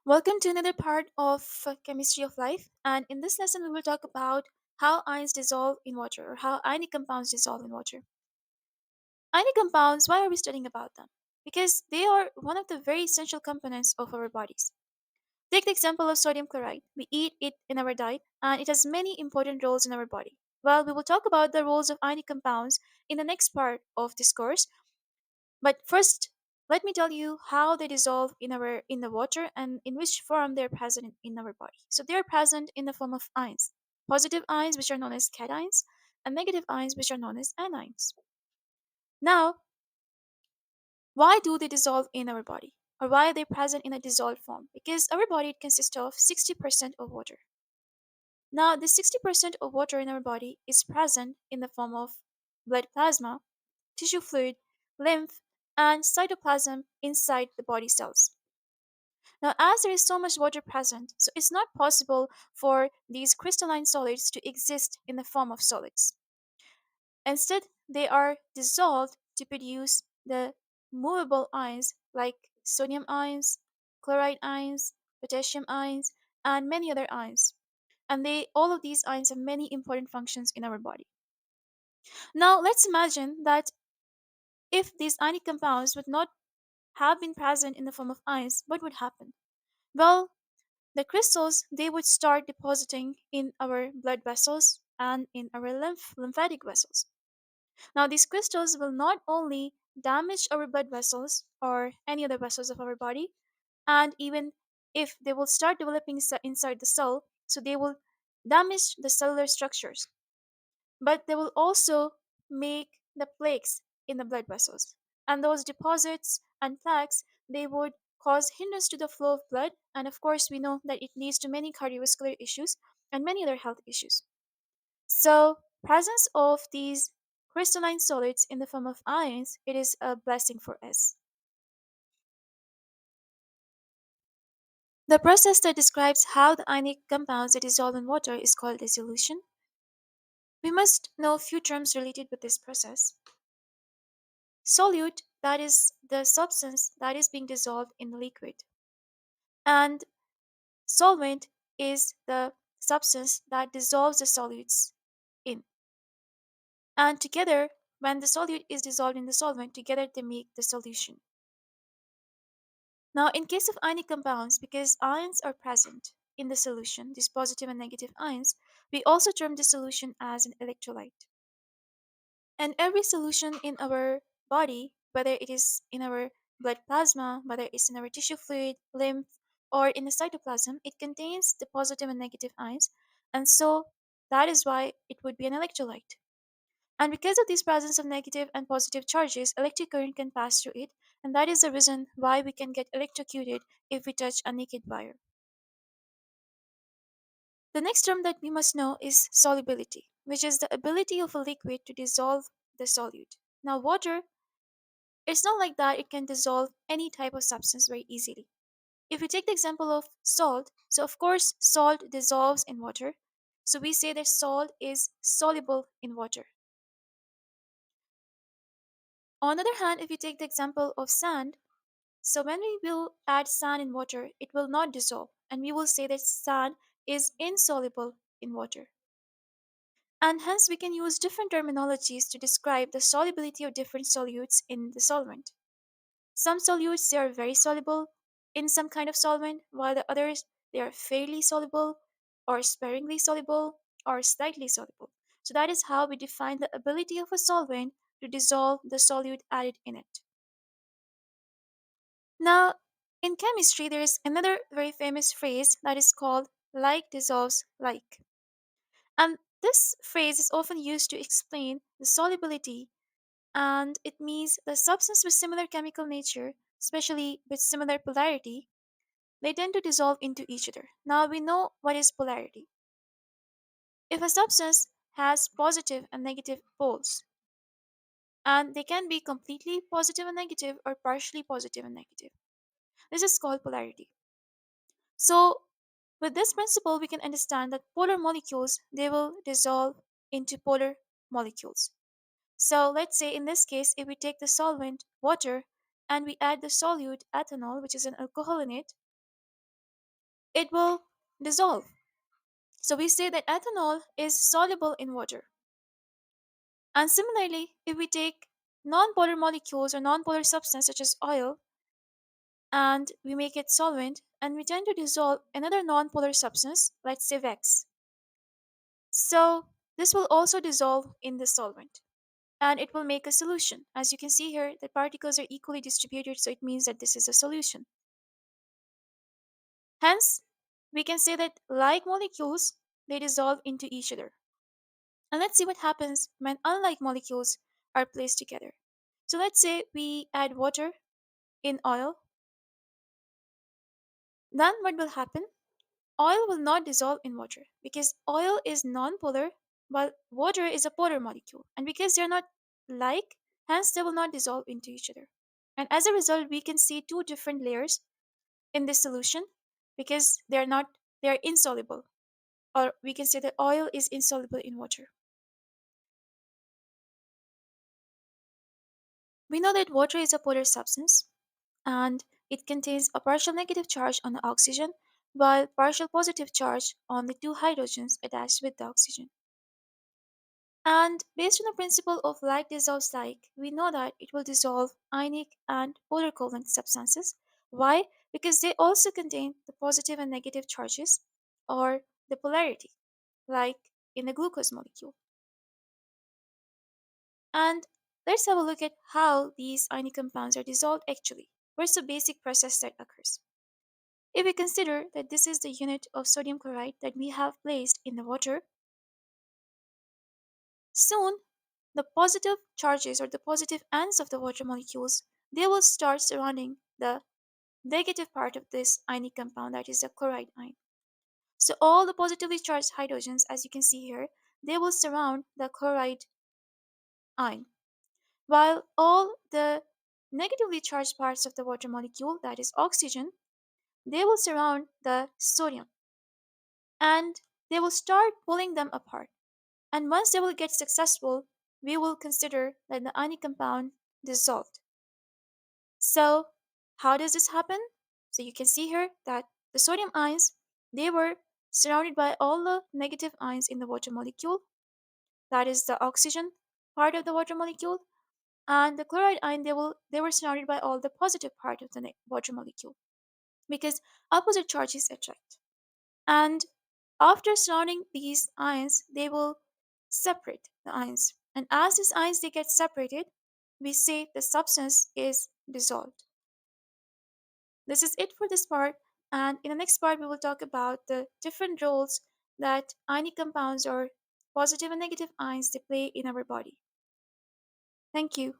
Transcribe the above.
Welcome to another part of Chemistry of Life. And in this lesson, we will talk about how ions dissolve in water or how ionic compounds dissolve in water. Ionic compounds, why are we studying about them? Because they are one of the very essential components of our bodies. Take the example of sodium chloride. We eat it in our diet and it has many important roles in our body. Well, we will talk about the roles of ionic compounds in the next part of this course. But first, let me tell you how they dissolve in the water and in which form they are present in our body. So they are present in the form of ions. Positive ions which are known as cations and negative ions which are known as anions. Now, why do they dissolve in our body? Or why are they present in a dissolved form? Because our body consists of 60% of water. Now, this 60% of water in our body is present in the form of blood plasma, tissue fluid, lymph, and cytoplasm inside the body cells. Now, as there is so much water present, so it's not possible for these crystalline solids to exist in the form of solids. Instead, they are dissolved to produce the movable ions like sodium ions, chloride ions, potassium ions, and many other ions. And all of these ions have many important functions in our body. Now, let's imagine that if these ionic compounds would not have been present in the form of ions, what would happen? Well, the crystals they would start depositing in our blood vessels and in our lymphatic vessels. Now these crystals will not only damage our blood vessels or any other vessels of our body, and even if they will start developing inside the cell, so they will damage the cellular structures, but they will also make the plaques in the blood vessels. And those deposits and plaques, they would cause hindrance to the flow of blood. And of course, we know that it leads to many cardiovascular issues and many other health issues. So, presence of these crystalline solids in the form of ions, it is a blessing for us. The process that describes how the ionic compounds that dissolve in water is called dissolution. We must know a few terms related with this process. Solute, that is the substance that is being dissolved in the liquid. And solvent is the substance that dissolves the solutes in. And together, when the solute is dissolved in the solvent, together they make the solution. Now, in case of ionic compounds, because ions are present in the solution, these positive and negative ions, we also term this solution as an electrolyte. And every solution in our body, whether it is in our blood plasma, whether it's in our tissue fluid, lymph, or in the cytoplasm, it contains the positive and negative ions. And so that is why it would be an electrolyte. And because of this presence of negative and positive charges, electric current can pass through it. And that is the reason why we can get electrocuted if we touch a naked wire. The next term that we must know is solubility, which is the ability of a liquid to dissolve the solute. Now, water, it's not like that it can dissolve any type of substance very easily. If we take the example of salt, so of course, salt dissolves in water. So we say that salt is soluble in water. On the other hand, if you take the example of sand, so when we will add sand in water, it will not dissolve, and we will say that sand is insoluble in water. And hence, we can use different terminologies to describe the solubility of different solutes in the solvent. Some solutes they are very soluble in some kind of solvent, while the others they are fairly soluble, or sparingly soluble, or slightly soluble. So that is how we define the ability of a solvent to dissolve the solute added in it. Now, in chemistry, there is another very famous phrase that is called like dissolves like. And this phrase is often used to explain the solubility, and it means the substance with similar chemical nature, especially with similar polarity, they tend to dissolve into each other. Now we know what is polarity. If a substance has positive and negative poles, and they can be completely positive and negative or partially positive and negative, this is called polarity. So, with this principle, we can understand that polar molecules they will dissolve into polar molecules. So, let's say in this case, if we take the solvent water and we add the solute ethanol, which is an alcohol in it, it will dissolve. So we say that ethanol is soluble in water. And similarly, if we take non-polar molecules or non-polar substance such as oil and we make it solvent and we tend to dissolve another non-polar substance, let's say Vex. So this will also dissolve in the solvent and it will make a solution. As you can see here, the particles are equally distributed, so it means that this is a solution. Hence, we can say that like molecules, they dissolve into each other. And let's see what happens when unlike molecules are placed together. So let's say we add water in oil, then what will happen? Oil will not dissolve in water because oil is non-polar while water is a polar molecule. And because they're not like, hence they will not dissolve into each other. And as a result, we can see two different layers in this solution because they're insoluble. Or we can say that oil is insoluble in water. We know that water is a polar substance and it contains a partial negative charge on the oxygen while partial positive charge on the two hydrogens attached with the oxygen. And based on the principle of like dissolves like, we know that it will dissolve ionic and polar covalent substances. Why? Because they also contain the positive and negative charges or the polarity, like in the glucose molecule. And let's have a look at how these ionic compounds are dissolved actually. Where's the basic process that occurs? If we consider that this is the unit of sodium chloride that we have placed in the water, soon the positive charges or the positive ends of the water molecules, they will start surrounding the negative part of this ionic compound that is the chloride ion. So all the positively charged hydrogens, as you can see here, they will surround the chloride ion, while all the negatively charged parts of the water molecule, that is oxygen, they will surround the sodium and they will start pulling them apart. And once they will get successful, we will consider that the ionic compound dissolved. So, how does this happen? So you can see here that the sodium ions, they were surrounded by all the negative ions in the water molecule, that is the oxygen part of the water molecule, and the chloride ion, they were surrounded by all the positive part of the water molecule because opposite charges attract. And after surrounding these ions, they will separate the ions. And as these ions they get separated, we say the substance is dissolved. This is it for this part, and in the next part we will talk about the different roles that ionic compounds or positive and negative ions they play in our body. Thank you.